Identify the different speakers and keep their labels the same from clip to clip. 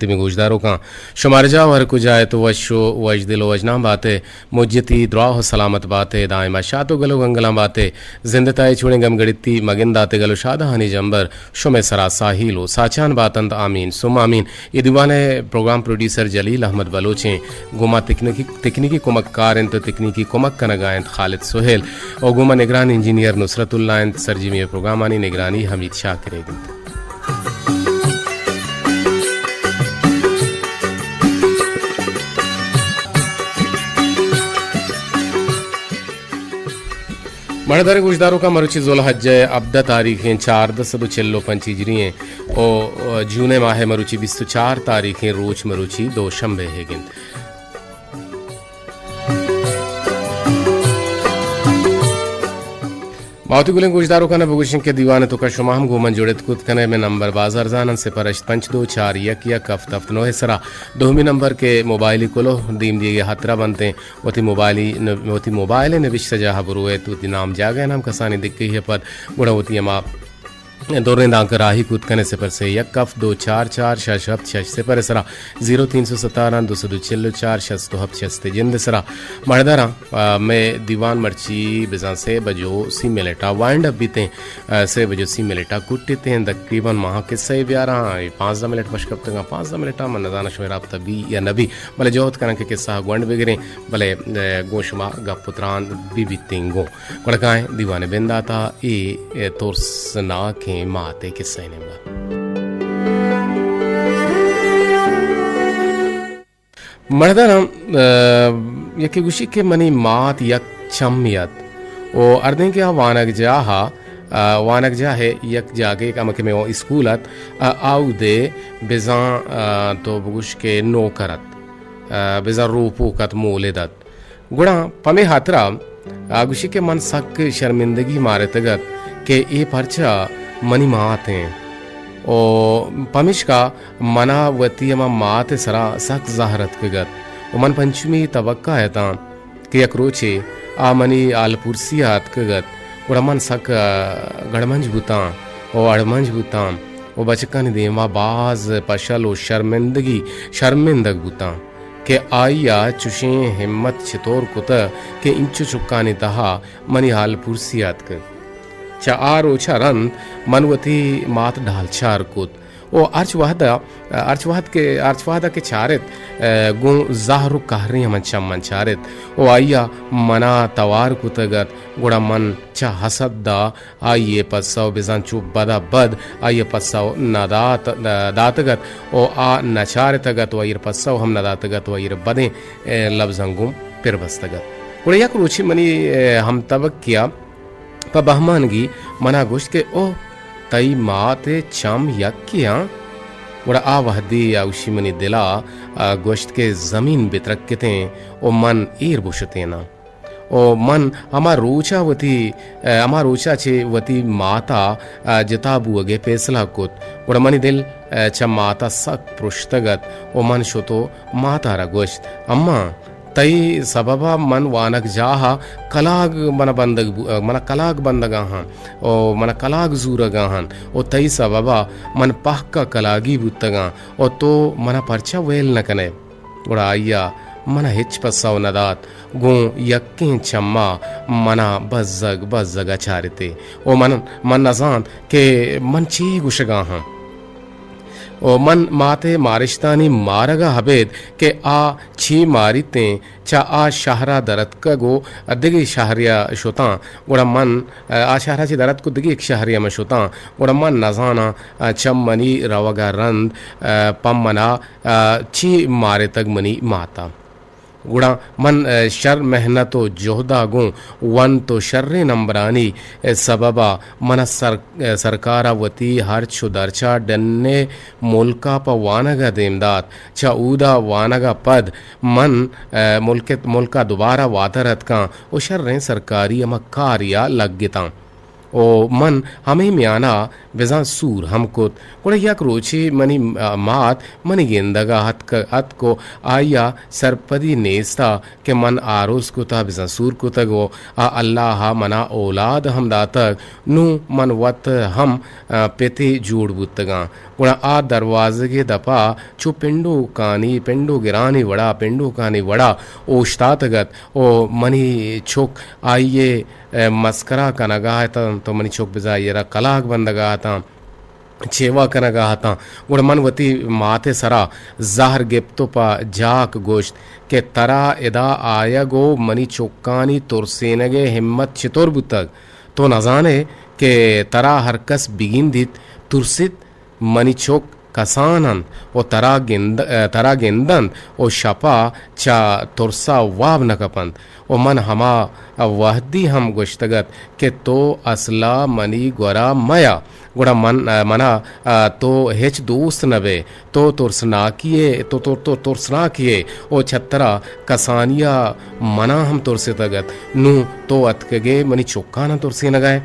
Speaker 1: तिमी गोजदारों का शुमार जा वर कुजाए तो वशो वज दिलो वजना बातें मुज्जती दुआ हो सलामत बातें दायमा शातो गलो गंगला बातें जिंदताए छुड़े गम गड़िती मगिन दाते गलो शादा हनी जंबर शुमे सरा साहिलो साचान बातंत आमीन सुम आमीन। ये दीवाने प्रोग्राम प्रोड्यूसर जलील अहमद बलोचें गुमा तकनीकी कुमक्कार तो तकनीकी कुमक कनगायंत खालिद सुहेल और गुमा निगरान इंजीनियर नुसरतुल्लाह सरजीमी प्रोग्राम आनी निगरानी हमीद शाह करेगी। मणदार गुजदारों का मरुचि जुलहज अब्दा तारीखें 4/10/45 हिजरी और जूने माह मरुचि 24 तारीखें रोज मरुचि दो शंबे है गिन मावती गुलें गुजदारों का नबुगुशन के दीवाने तो का शुमाम घूमन जुड़े कुत कने में नंबर बाजार जानन से परश 524 1 कफ्तफ्त नो सरा दोहमी नंबर के मोबाइल कोलो दीम दिए हतरा बनते वती मोबाइल ने विश्व जहा बुरुए तू नाम जागे नाम कसानी दिख गई है पर गुड़ा होती है माँ दौरे दांक राही कूद कने से पर से 1 कफ 244 शशब शश से पर सरा 0317 224 शस्तोहब शस्ते जिंद सरा मर्दारा में दीवान मर्ची बिजा से बजो सी मिलेटा वाइंड अप बीते से बजो सी मिलेटा कुट्टे हैं तकरीबन माह के सही ब्यारा 5 मिनट पशकब तक 5 मिनट मन नजाना शोर आप तभी या नबी भले जोत कन के किस्सा गुंड वगैरह भले गोशुमा गपुत्रान बीबीतिंगो कड़काएं दीवाने बेंदा था ए तोरसना के माते किस्से ने मर्दाना यके गुशी के मनी मात यक चमियत ओ अर्दे के वानक जा है यक जागे का मके में वो स्कूलत आउ दे बेजा तो बुश के नो करत बेजा रूपो कत मोलेदत गुड़ा पमे हाथरा गुशी के मन सक शर्मिंदगी मारे तगत के ए परचा मनी मात हैं ओ पमिश का मनावती मात सरा सक जहरत कगत मन पंचमी तवक्का है ता कि यकरोचे आ मनी आलपुरसियात कगत और मन सक गड़मंज बुता ओ अड़मंज बुता ओ बचकन देवा बाज पशल ओ शर्मिंदग बुता के आइया चुशे हिम्मत छितोर कुत के इंचु चुक्कानी तहा मनी आलपुरसियात कर चा ओछा रंत मनवती मात ढाल चार कुत ओ अर्चवाद के चारित गु जाहरु कहरी मन चमन चारित ओ आइया मना तवार कुतगत गुड़ा मन चा हसद्दा आइये पस्सव बिजान चुप बदा बद आइये पस्सव नदात दातगत ओ आ नचारितगत वैर पस्सव हम नदातगत वैर बदे लफ्जंगुम पिरबस्तगत गुड़ा यक रुचि मनी हम तबक किया प बहमानगी मना गोश्त के ओ तई माते चम यकिया वड़ा आ वहदी या उशी मनी दिला गोश्त के जमीन बितरकते ओ मन ईर बुशते ना ओ मन हमार रोचा चे वती माता जताबू अगे पेसला कुत वड़ा मनी दिल च माता सक पृष्ठगत ओ मन शोतो माता रा गोश्त अम्मा तई सबबा मन वानक जाहा कलाग मन कलाग बंदगाहन ओ मन कलाग जूरगाहन ओ तई सबबा मन पहका कलागी बुतगा ओ तो मन परचा वेल न कने उड़ा आइया मन हिच पसाव नदात गो यक्के चम्मा मना बज्जग अचारिते ओ मन नजान के मन ची गुशगाहन ओ मन माते मारिश्तानी मारगा हबेद के आ छी मारिते चा आ शहरा दरत का गो दिगी शहरिया शोता गुड़ा मन आ शहरा ची दरत को दिगी एक शहरिया में शोता गुड़ा मन नजाना चम्मनी रवगा रंद पम्मना छी मारे तक मनी माता गुड़ा मन शर मेहनतो जोहदा गो वन तो शर्रे नंबरानी सबबा मन सरकारा वती हर छुदरचा डन्ने मुल्का प वानगा देमदात चा ऊदा वानगा पद मन मुल्का दोबारा वातरत का ओ शर्रे सरकारी अमा कार्या लग Gita o man hame miana bezan sur hamkot gora yak roche mani maat mani gendaga hat ko aya sarpadi nesta ke man aros kuta bezan sur kuta go a allah mana aulad ham datak nu man wat ham pete जोड़ बुत्तगा गुणा आ दरवाजे के दपा चो पिंडो कानी पिंडो गिरानी वड़ा पिंडो कानी वड़ा ओश्तातगत ओ मनी चोक आइए मस्करा कनगा तो मनी चोक बिजा येरा कलाक बंदगा था चेवा कनगा था गुण मनवती माथे सरा जहर गिप्तो पा जाक गोश्त के तरा इदा आया गो मनी चोकानी तुरसेनगे हिम्मत चितोर बुतक तो न जाने के तरा हरकस बिगिन दित तुरसित मनीचोक कसानन ओ तरा गेंदन ओ शपा चा तुरसा वाव नकपंत ओ मन हमा वहदी हम गुश्तगत के तो असला मनी गोरा मया गुड़ा मना तो हेच दोस्त नबे तो तुरसना किए तो तुरसना किए ओ छत्तरा कसानिया मना हम तुरसे तगत नू तो अतकगे मनी चोक्का न तुरसे नगाए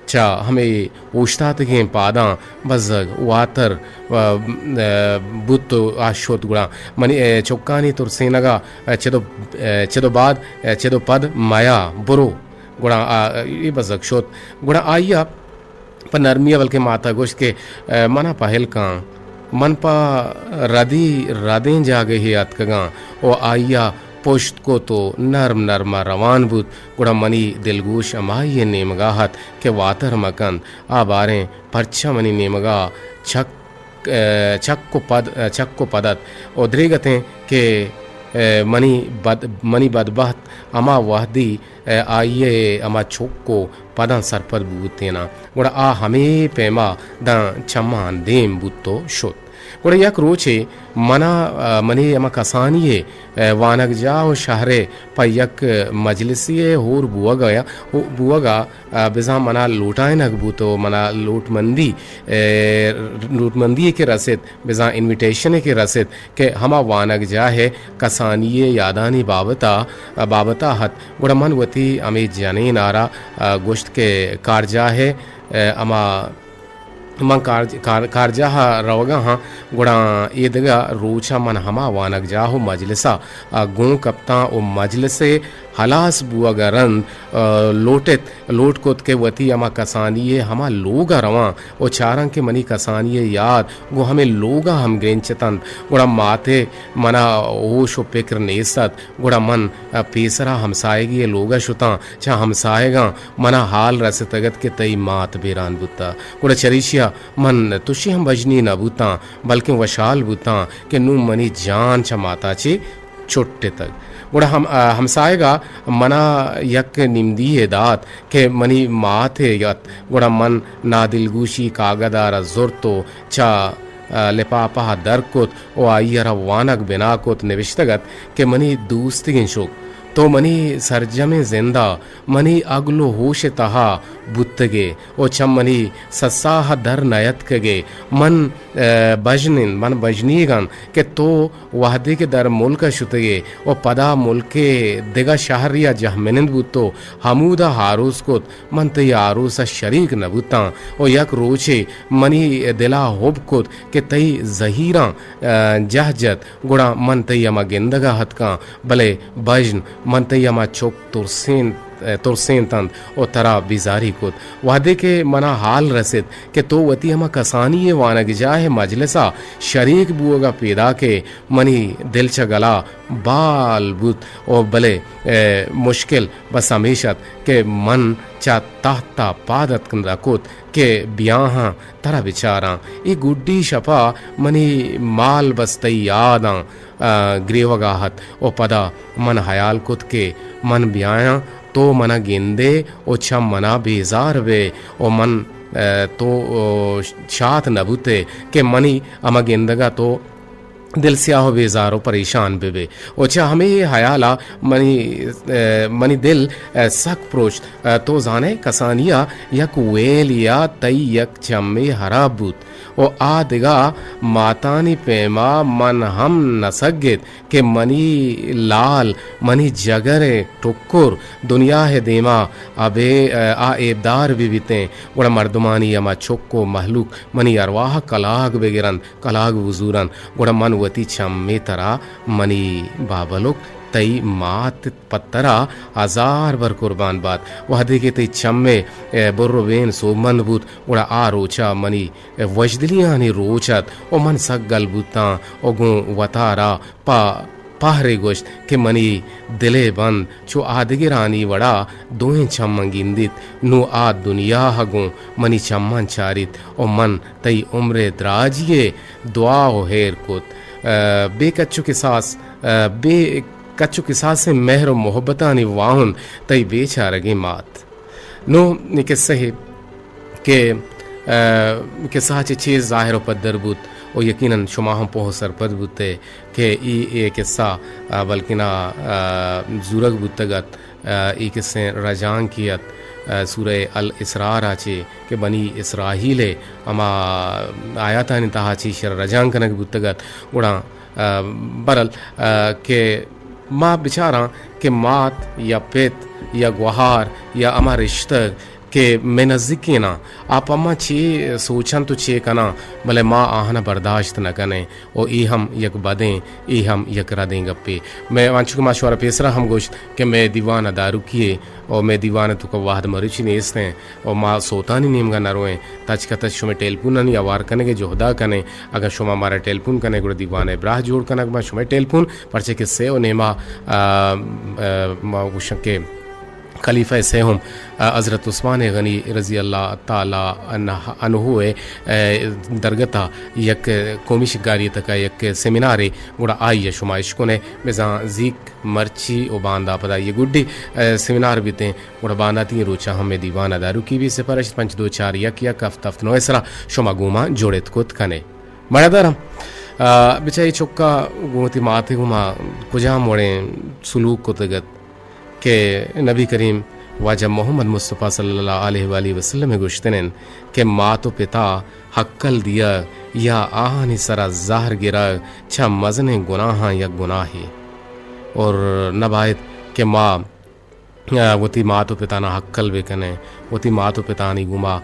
Speaker 1: चा हमें उश्तात के पादा बजग वातर बुत्तो आशोत गुड़ा मनी चौकानी तुरसेनगा चेदो बाद चेदो पद माया बुरो गुड़ा ये बजग शोत गुड़ा आइया पर नरमिया बल्कि माता गोश्त के मना पहल का मन पा रादें जागे ही अतकगा ओ आइया पोश्त को तो नर्म नरमा रवान बुत गुड़ा मनी दिलगोश अमाइये नेमगाहत के वातर मकंद आ बारें परछा मनी नेमगा छक को पदत ओद्रेगतें के मनी बदबहत अमा वहदी आइये अमा छोक को पदन सरपद बूतेना गुड़ा आ हमें पेमा द चम्मान देम बुत्तो शोत गुड़ा यक रोचे मना मनी अमा कसानिये वानक जाओ शहरे पयक मजलिसिये होर बुआगा बिजा मना लूटाए नक बूतो मना लूटमंदी के रसिद बिजा इन्विटेशन के रसिद के हमा वानक जा है कसानिये यादानी बाबता हत गुड़ा मन वती अमी जाने नारा गोश्त के कारजा है अमा मन कारजा रवगा हाँ गुड़ा ईदगा रोचा मन हमा वानक जाहो मजलिसा गो कप्ता ओ मजलिसे हलास बुआगा रंद लोट कोत के वती अमा कसानिये हमा लोगा रवा ओ चारंग के मनी कसानिये याद गो हमें लोगा हम ग्रेंचतन गुड़ा माथे मना ओशो पिक्र नेसत गुड़ा मन पेसरा हमसाएगी ये लोगा शुता चा हमसाएगा मना हाल रस तगत के तई मात बेरान बुता गुड़ा चरीशिया मन तुशी हम बजनी न बुता बल्कि वशाल बुता के नू मनी जान चा माता चे छोटे तक गुड़ा हमसाएगा मना यक निमदी दात के मनी माथे यत गुड़ा मन ना दिलगुशी कागदारा जुर्तो चा लेपापा दरकोत ओ आइयरा वानक बिनाकोत निविष्टगत के मनी दूस्ती शोक तो मनी सरजमे जिंदा मनी अगलो होश तहा बुत्तगे ओ चम मनी ससाह दर नयत कगे मन बजनीगन के तो वहदे के दर मुल्क शुतगे ओ पदा मुल्के दिगा शहरिया जहमिनंद बुत्तो हमूदा हारूस कोत मन तई आरूसा शरीक न बुत्ता ओ यक रोचे मनी दिला होब कोत के तई जहीरा जहजत गुड़ा मन तई अमा गिंदगा हत का भले बजन मन तई अमा चोक तुरसेन तंद ओ तरा बिजारी कुत वादे के मना हाल रसिद के तो वती हमा कसानी ये वानग जाहे मजलिसा शरीक बुओगा पैदा के मनी दिल च गला बाल बुत ओ भले मुश्किल बस हमेशत के मन चा ताहता पादत रकुत के ब्याहा तरा बिचारा ई गुड्डी शपा मनी माल बस्तई यादा ग्रीवगाहत ओ पदा मन हयाल कुत के मन ब्याया तो मना गेंदे ओ छम मना बेजार वे ओ मन तो शात नबुते के मनी अमा गेंदगा तो दिल स्याह बेजारो परेशान बेबे ओचा हमें ये हयाला मनी दिल सक प्रोच तो जाने कसानिया यक वेल या तई यक चम्मे हरा बूत ओ आ दिगा मातानी पेमा मन हम नसगित के मनी लाल मनी जगरे टुक्कुर दुनिया है देमा अबे आ एबदार बिबिते उड़ा मर्दमानी यमा चुक्को महलूक मनी अरवाह कलाग बेगिरन कलाग वजूरन उड़ा मन वती चम्मे तरा मनी बाबलुक तई मात पत्तरा हजार बर कुर्बान बात वह देखे तई चम्मे बुर्रवेन सोमन बूत उड़ा आ रोचा मनी वजदलियां ने रोचत ओ मन सगल बूता ओ गो वतारा पा पाहरे गोश्त के मनी दिले बंद छो आदगिरानी वड़ा दोहें चम्मंगिंदित नु आ दुनिया हगो मनी चम्मन चारित ओ मन तई उम्रे द्राजिए दुआ हो हेर कुत बेकच्चु के सास बे कच्चु के साथ से मेहर मोहब्बतानी वाहुन तई बेचारगे मात नो निके सही के साचे चीज जाहिर पद्दर बुत ओ यकीनन शुमा हम पोह सरपद बुते के ई किस्सा बल्कि ना जुरग बुतगत ई किस्से रजान कियत सूरह अल इसरार आचे के बनी इसराहीले अमा आयातानी ताहाची शर रजान कनक बुतगत उड़ा बरल के माँ बेचारा के मात या पेत या गुहार या अमा रिश्ता के मैं नज़दीकी ना आप अम्मा चे सोचन तो चे कना भले माँ आहना बर्दाश्त न कने और ई हम यक बदें ई हम यक रदें गप्पे मैं वांचुक माशवारा पेसरा हम गोश्त कि मैं दीवाना दारू किए और मैं दीवाना तो का वाहद मरीची नेस्ते हैं और माँ सोता नहीं नीमगा न रोएं तच का तच शुमे टेलपून नहीं आवार कने के जोहदा कने अगर शुमा मारा टेलपून कने गुड़ दीवाने ब्राह जोड़ कनक मा शुमे टेलपून परचे किस्से और नेमा गुशक के खलीफा से हम हज़रत उस्मान गनी रज़ी अल्लाह ताला अन्हु दरगता यक कौमी शिकारी तक यक सेमिनारे गुड़ा आई शुमाइश को ने मिजा जीक मर्ची ओ बांदा पदा ये गुड्डी सेमिनार बीते गुड़ा बांदा ती रोचा हमें दीवाना दारू की भी सिफारिश 524 यक हफ्त नो ऐसा शुमा गुमा जोड़ेत कुत कने मड़ादारम बिचाई चुक्का गुमती माथे गुमा कुजा मोड़े सुलूक को तगत के नबी करीम वाजब मोहम्मद मुस्तफ़ा सल्लल्लाहु अलैहि वसल्लम में गुश्तनन के माँ तो पिता हक्कल दिया या आहनी सरा ज़ाहर गिरा छा मजने गुनाह या गुनाही और नबायत के माँ वती माँ तो पिता ना हक्कल बेकने वती माँ तो पिता नहीं गुमा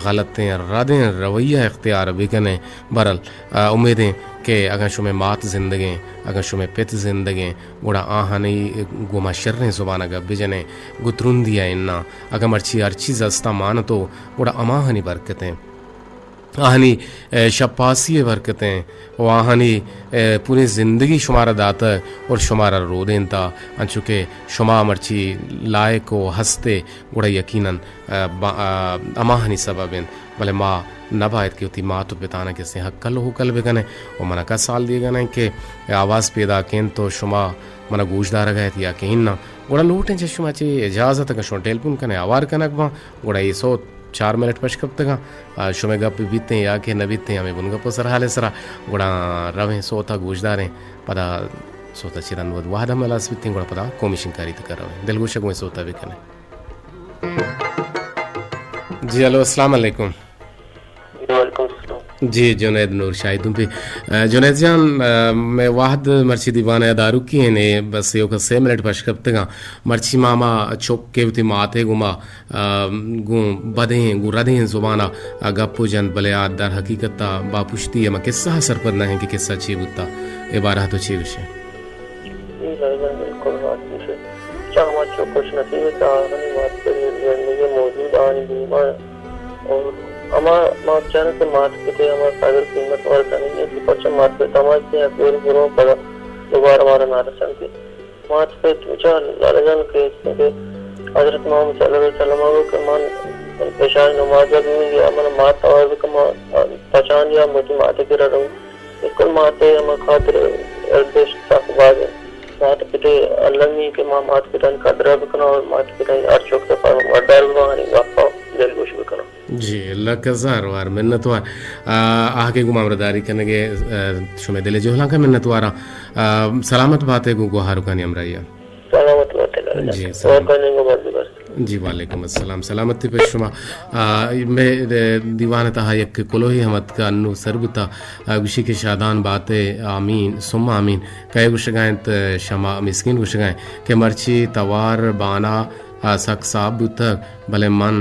Speaker 1: गलतें रदें रवैया इख्तियार बेकने बरल उम्मीदें कि अगर शुमे मात जिंदगी अगर शुमे पित जिंदगी गुड़ा आहनी गुमा शर्रें जुबान अगर बिजने गुतरुन दिया इन्ना अगर मर्ची अर्ची जस्ता मान तो गुड़ा अमाहनी बरकतें आहनी शपासी बरकतें और आहनी पूरी ज़िंदगी शुमारा दाता और शुमारा रो देता अंचुके शुमा मर्ची लाए को हंसते गुड़ा यकीनन अमाहनी सबबिन भले माँ नबायत की होती माँ तो पिताना के से हक्कल हो कल बेगने और मना का साल दिए गए कि आवाज़ पैदा केन तो शुमा मना गोशदार गए या कि ना गुड़ा लूटें चुमा चे इजाज़त का शो टेलपुन कने आवार कनक बा गुड़ा ये 4 मिनट पशकब तक शुमे गप बीते या के न बीते हमें बुन गप सर हाले सरा गुड़ा रवे सोता गोशदारें पदा सोता चिरन वद वाहद हम अलास बीते गुड़ा पदा कमीशन कारी तक रवे दिल गोशक में सोता भी कने जी हेलो अस्सलाम वालेकुम जी जुनैद नूर शाहिद तुम पे जुनैद जान मैं वाहद मर्ची दीवाना दारू की है ने बस यो का 6 मिनट पशकब तक मर्ची मामा चौक के उती माते गुमा गु बदे गु रदे जुबाना गप्पो जन भले आ दर हकीकत बापुश्ती है किस्सा सरपद ना है कि किस्सा ची बुता ए बारह तो ची विषय
Speaker 2: चामा चौकुश नसीब तानी बात करी जिंदगी मौजूद आनी बीमा और अमार मात जाने के मात के हमारे सागर कीमत और करेंगे कि पश्चिम मात पे तमाज के अकेले गुरों पर दोबारा हमारा नारसन के मात पे तुझा लालजन के हजरत मोहम्मद सल्लल्लाहु अलैहि वसल्लम के मान पेशान नमाज में या मन मात और कमा पहचान या मोटी माते के रहूं इसको माते हम खातिर देश साफबाज मात पिते अल्लाह के मात पिता का दरब करना और मात पिता अर्चोक से पर वडल वानी वापा दिलगोश बिकना
Speaker 1: जी लकजार वार मिन्नतवार आके गु मामरदारी कनगे शुमे दिले जोहला का मिन्नतवारा सलामत बातें गु गुहारू का नियम रहिया
Speaker 2: सलामत बातें
Speaker 1: जी,
Speaker 2: और करने को मत बिगड़
Speaker 1: जी वालेकुम अस्सलाम सलामती पे शुमा मैं दीवान तहा यक कोलोही हमत का अन्नु सरबता विशी के शादान बातें आमीन सुम्मा आमीन कई गुशगायत शमा मिस्किन गुशगाय के मर्ची तवार बाना सक साब तक भले मन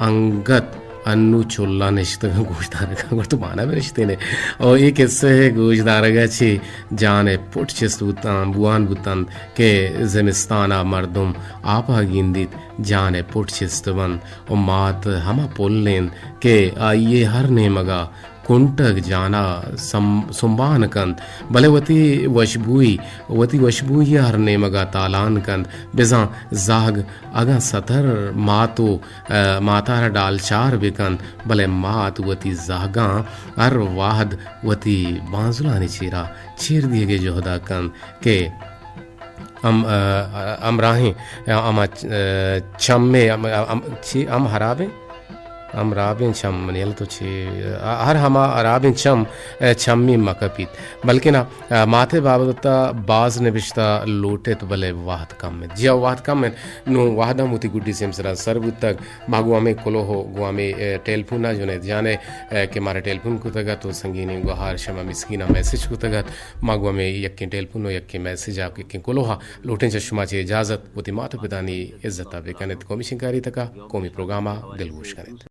Speaker 1: अंगत अन्नु चुल्ला निश्चित गोशदार तो माना भी रिश्ते ने और एक इससे गोशदार छी जाने पुट चिस्तुतान बुआन बुतन के जिमिस्ताना मर्दुम आपा गिंदित जाने पुट चिस्तवन और मात हमा पोलेन के आइए हर ने मगा कुंटक जाना सुम्बान कंद भले वती वशबुई हर ने मगा तालान कंद बिजा जाग अगा सतर मातो मातार डाल चार बिकंद भले मात वती जागा अर वाहद वती बांजुलानी चीरा चीर दिए गे जोहदा कंद के हम राहें हम चम्मे हम हराबे हम राबिन चम मनियल तो छे हर हमा राबिन चम चम्मी मकपीत बल्कि ना माथे बाबता बाज ने बिश्ता लोटे तो भले वाहत कम में जिया वाहत कम में नो वाहदा मुती गुड्डी सेम सरा सरबु तक मागुआ में कोलो हो गुआ में टेलीफोन ना जो ने जाने के मारे टेलीफोन को तगा तो संगीनी गुहार शमा मिस्कीना मैसेज को तगा मागुआ में यक्के टेलीफोन नो यक्के मैसेज आप यक्के कोलो हा लोटे चश्मा चे इजाजत मुती मातो पितानी इज्जत बेकनेत कौमी शिंकारी तका कौमी प्रोग्रामा दिलगोश कनेत